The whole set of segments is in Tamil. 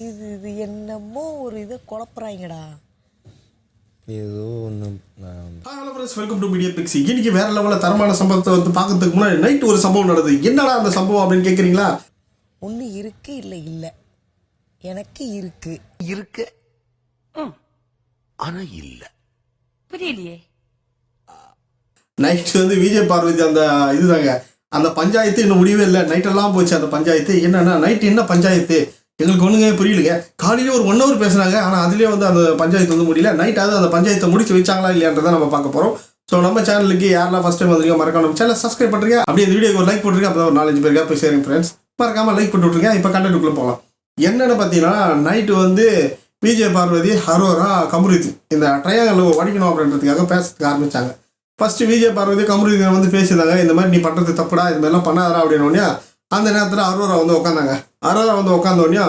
இது என்னமோ ஒரு இதை குழப்புறாங்கடா. ஏதோ ஒன்று. Hello friends, welcome to media pixie. இன்னைக்கு வேற லெவலில் தரமான சம்பவத்தை வந்து பார்க்கறதுக்கு முன்னாடி நைட் ஒரு சம்பவம் நடந்தது. என்னடா அந்த சம்பவம் அப்படின்னு கேட்குறீங்களா? ஒன்று இருக்கு, இல்லை இல்லை எனக்கு இருக்கு இருக்கு ஆனா இல்ல. புரியலையே. நைட் வந்து விஜய் பார்வதி அந்த இதுதாங்க, அந்த பஞ்சாயத்து இன்னும் முடியவே இல்லை. நைட்டெல்லாம் போச்சு அந்த பஞ்சாயத்து. என்னன்னா நைட்டு என்ன பஞ்சாயத்து எங்களுக்கு ஒன்றுங்க புரியலைங்க. காலையிலே ஒரு 1 hour பேசுனாங்க, ஆனால் அதுலேயே வந்து அந்த பஞ்சாயத்து வந்து முடியல. நைட்டாவது அந்த பஞ்சாயத்தை முடிச்சு வச்சாங்களா இல்லையான்றதை நம்ம பார்க்க போகிறோம். ஸோ நம்ம சேனலுக்கு யாரெல்லாம் ஃபஸ்ட் டைம் வந்துருங்க மறக்காம நம்ம சேனல் சப்ஸ்கிரைப் பண்ணுறீங்க. அப்படியே இந்த வீடியோக்கு ஒரு லைக் போட்டுருங்க. அப்போ ஒரு 4-5 பேருக்கா போய் சேருங்க ஃப்ரெண்ட்ஸ். மறக்காமல் லைக் போட்டு விட்ருங்க. இப்போ கண்டென்ட்டுக்குள்ளே போகலாம். என்னென்னு பார்த்தீங்கன்னா நைட்டு வந்து விஜய் பார்வதி, அரோரா, கமருதீன் இந்த ட்ரையாங்கல் உடைக்கணும் அப்படின்றதுக்காக பேசுறதுக்கு ஆரம்பித்தாங்க. ஃபஸ்ட்டு விஜய் பார்வதி கமருதீனை வந்து பேசியிருந்தாங்க. இந்த மாதிரி நீ பண்ணுறது தப்புடா, இது மாதிரிலாம் பண்ணாதா அப்படின்னோடனே அந்த நேரத்தில் அரோரா வந்து உட்காந்தாங்க. அரோரா வந்து உட்காந்தோடனே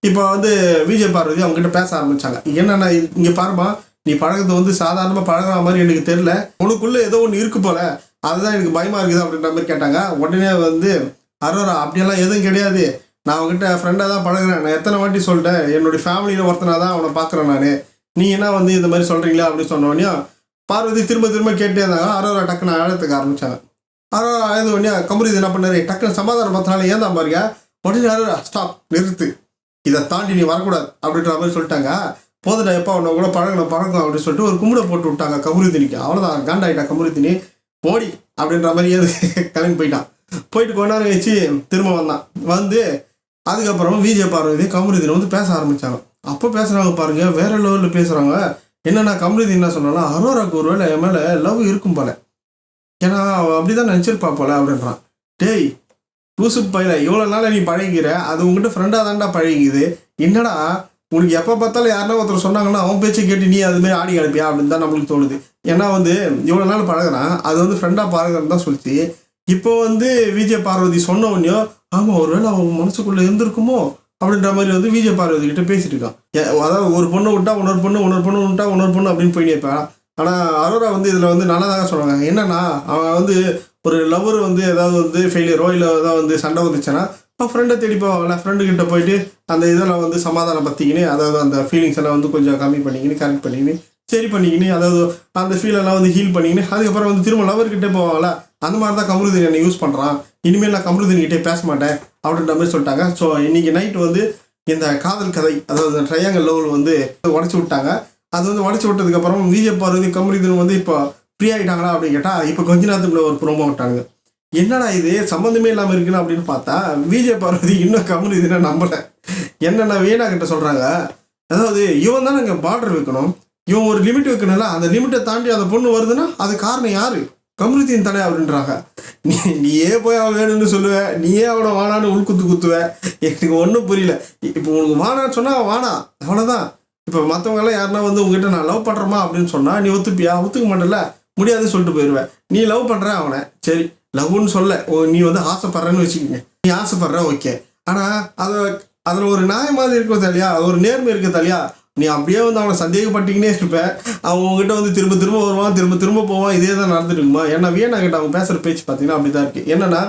இப்போ வந்து விஜய் பார்வதி அவங்ககிட்ட பேச ஆரம்பித்தாங்க. என்னென்ன இங்கே பாருமா, நீ பழகிறது வந்து சாதாரணமாக பழகிற மாதிரி எனக்கு தெரியல, உனக்குள்ளே ஏதோ ஒன்று இருக்கு போல, அதுதான் எனக்கு பயமாக இருக்குது அப்படின்ற மாதிரி கேட்டாங்க. உடனே வந்து அரோரா அப்படியெல்லாம் எதுவும் கிடையாது, நான் அவங்ககிட்ட ஃப்ரெண்டாக தான் பழகிறேன், நான் எத்தனை வாட்டி சொல்லிட்டேன், என்னுடைய ஃபேமிலியில் ஒருத்தனா தான் அவனை பார்க்குறேன் நான், நீ என்ன வந்து இந்த மாதிரி சொல்கிறீங்களா அப்படின்னு சொன்னோடனே பார்வதி திரும்ப திரும்ப கேட்டே இருந்தாங்க. அரோரா டக்குன்னு அழத்துக்கு ஆரம்பித்தாங்க. அரோரா அழுது உடனே கமருதீன் என்ன பண்ணாரு, டக்குன்னு சமாதானம் பார்த்தனால ஏன் தான் பாருங்க. உடனே அரோரா ஸ்டாப், நிறுத்து, இதை தாண்டி நீ வரக்கூடாது அப்படின்ற மாதிரி சொல்லிட்டாங்க. போதுடா எப்போ அவனை கூட பழகணும் அப்படின்னு சொல்லிட்டு ஒரு கும்பிட போட்டு விட்டாங்க கமருதீனுக்கு. அவ்வளோதான், காண்டாயிட்டா கமருதீனி, போடி அப்படின்ற மாதிரி கிளம்பி போயிட்டான். போயிட்டு கொஞ்ச நேரம் வச்சு திரும்ப வந்தான். வந்து அதுக்கப்புறம் விஜய் பார்வதி கமருதீனை வந்து பேச ஆரம்பித்தாங்க. அப்போ பேசுகிறாங்க பாருங்க, வேற லெவலில் பேசுகிறாங்க. என்னென்னா கமருதீன் என்ன சொன்னாலும், அரோராக்கு ஒரு வேளை என் மேலே லவ் இருக்கும் போல, ஏன்னா அப்படி தான் நினச்சிருப்பா போல அப்படின்றான். டேய் லூசு பையில, இவ்வளோ நாள் நீ பழகிக்கிற, அது உங்ககிட்ட ஃப்ரெண்டாக தான்டா பழகிக்குது, என்னடா உனக்கு எப்போ பார்த்தாலும் யாருன்னா ஒருத்தர் சொன்னாங்கன்னா அவன் பேச்சை கேட்டு நீ அதுமாரி ஆடி கிடப்பியா அப்படின்னு தான் நம்மளுக்கு தோணுது. ஏன்னா வந்து இவ்வளோ நாள் பழகிறான், அது வந்து ஃப்ரெண்டாக பழகிறன்னு தான் சொல்லிச்சு. இப்போ வந்து விஜய் பார்வதி சொன்ன உடனே ஆமாம் ஒருவேளை அவங்க மனசுக்குள்ளே இருந்திருக்குமோ அப்படின்ற மாதிரி வந்து விஜய் பார்வதி கிட்ட பேசிட்டு இருக்கான். அதாவது ஒரு பொண்ணு விட்டா இன்னொரு பொண்ணு விட்டா இன்னொரு பொண்ணு அப்படின்னு போய் நினைப்பேன். ஆனால் அரோரா வந்து இதில் வந்து நல்லா தாங்க சொல்லுவாங்க. என்னன்னா அவன் வந்து ஒரு லவ்வர் வந்து ஏதாவது வந்து ஃபெயிலியரோ இல்லை ஏதாவது வந்து சண்டை வந்துச்சுன்னா அவன் ஃப்ரெண்டை தேடி போவாங்கல்ல, ஃப்ரெண்டுக்கிட்ட போயிட்டு அந்த இதெல்லாம் வந்து சமாதானம் பற்றிக்கின்னு, அதாவது அந்த ஃபீலிங்ஸ் எல்லாம் வந்து கொஞ்சம் கம்மி பண்ணிக்கின்னு, கரெக்ட் பண்ணிக்கின்னு, சரி பண்ணிக்கின்னு, அதாவது அந்த ஃபீலெல்லாம் வந்து ஹீல் பண்ணிக்கின்னு அதுக்கப்புறம் வந்து திரும்ப லவர்கிட்டே போவாங்கல்ல. அந்த மாதிரி தான் கமருதீன் என்னை யூஸ் பண்ணுறான், இனிமேல் நான் கமருதீன்கிட்டே பேச மாட்டேன் அப்படின்ற மாதிரி சொல்லிட்டாங்க. ஸோ இன்றைக்கி நைட்டு வந்து இந்த காதல் கதை, அதாவது ட்ரையாங்கல் லவ் வந்து உடச்சி விட்டாங்க. அது வந்து உடச்சி விட்டதுக்கப்புறம் விஜய் பார்வதி கமருதீன் வந்து இப்போ ஃப்ரீ ஆகிட்டாங்களா அப்படின்னு கேட்டால் இப்போ கொஞ்ச நேரத்துக்குள்ள ஒரு ப்ரோமோ விட்டாங்க. என்னடா இது சம்மந்தமே இல்லாமல் இருக்குன்னு அப்படின்னு பார்த்தா விஜய் பார்வதி இன்னும் கமருதீனை நம்பலை. என்னென்ன வீணா கிட்ட சொல்கிறாங்க, அதாவது இவன் தான் நாங்கள் பார்டர் வைக்கணும், இவன் ஒரு லிமிட் வைக்கணும்ல, அந்த லிமிட்டை தாண்டி அந்த பொண்ணு வருதுன்னா அது காரணம் யார், கமருதீன் தானே அப்படின்றாங்க. நீயே போய் அவன் வேணும்னு சொல்லுவேன், நீயே அவனை வானான்னு குத்துவேன். எனக்கு ஒன்றும் புரியல. இப்போ உனக்கு வானான்னு சொன்னால் வானா, அவ்வளோதான். இப்போ மற்றவங்கெல்லாம் யாருன்னா வந்து உங்ககிட்ட நான் லவ் பண்ணுறேமா அப்படின்னு சொன்னால் நீ ஒத்துப்பியா? ஒத்துக்க மாட்டேல, முடியாதுன்னு சொல்லிட்டு போயிடுவேன். நீ லவ் பண்ணுற அவனை, சரி லவ்னு சொல்ல, நீ வந்து ஆசைப்படுறேன்னு வச்சுக்கோங்க, நீ ஆசைப்படுற ஓகே, ஆனால் அதில் ஒரு நியாயம் மாதிரி இருக்கிறது இல்லையா, அது ஒரு நேர்மை இருக்கிறது இல்லையா? நீ அப்படியே வந்து அவனை சந்தேகப்பட்டிக்கினே இருப்பேன், அவன் உங்ககிட்ட வந்து திரும்ப திரும்ப வருவான், திரும்ப போவான், இதே தான் நடந்துட்டு இருக்குமா? ஏன்னா வீணா கிட்ட அவங்க பேசுகிற பேச்சு பார்த்தீங்கன்னா அப்படி தான் இருக்குது. என்னன்னா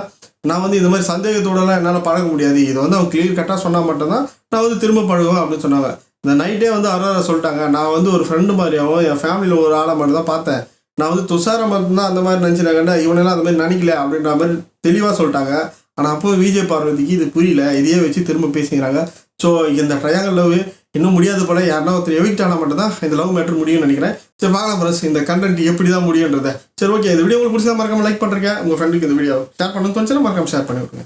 நான் வந்து இந்த மாதிரி சந்தேகத்தோடலாம் என்னால் பழக முடியாது, இதை வந்து அவன் கிளியர் கட்டாக சொன்னால் மட்டும்தான் நான் வந்து திரும்ப பழகுவேன் அப்படின்னு சொன்னாங்க. இந்த நைட்டே வந்து அரோரா சொல்லிட்டாங்க, நான் வந்து ஒரு ஃப்ரெண்டு மாதிரியாகவும் என் ஃபேமிலியில் ஒரு ஆளை மட்டும் தான் பார்த்தேன், நான் வந்து துஷாரை மட்டும்தான் அந்த மாதிரி நினச்சினாங்கண்டா, இவனெல்லாம் அந்த மாதிரி நினைக்கல அப்படின்ற மாதிரி தெளிவாக சொல்லிட்டாங்க. ஆனால் அப்போ விஜய் பார்வதிக்கு இது புரியல, இதையே வச்சு திரும்ப பேசிக்கிறாங்க. ஸோ இந்த ட்ரையாங்கல் லவ் இன்னும் முடியாது போல, யாருன்னா ஒருத்தர் எவிக்ட் ஆனால் மட்டும் தான் இந்த லவ் மேட்டர் முடியும்னு நினைக்கிறேன். சரி பார்க்கலாம் ஃப்ரெண்ட்ஸ் இந்த கண்டென்ட் எப்படி தான் முடியுன்றதை. சரி ஓகே, இந்த வீடியோ உங்களுக்கு பிடிச்சா மறக்காம லைக் பண்ணுறேன், உங்கள் ஃப்ரெண்டுக்கு இந்த வீடியோ ஷேர் பண்ணணும்னு தோணுச்சுன்னா மறக்காம ஷேர் பண்ணி விட்டுருங்க.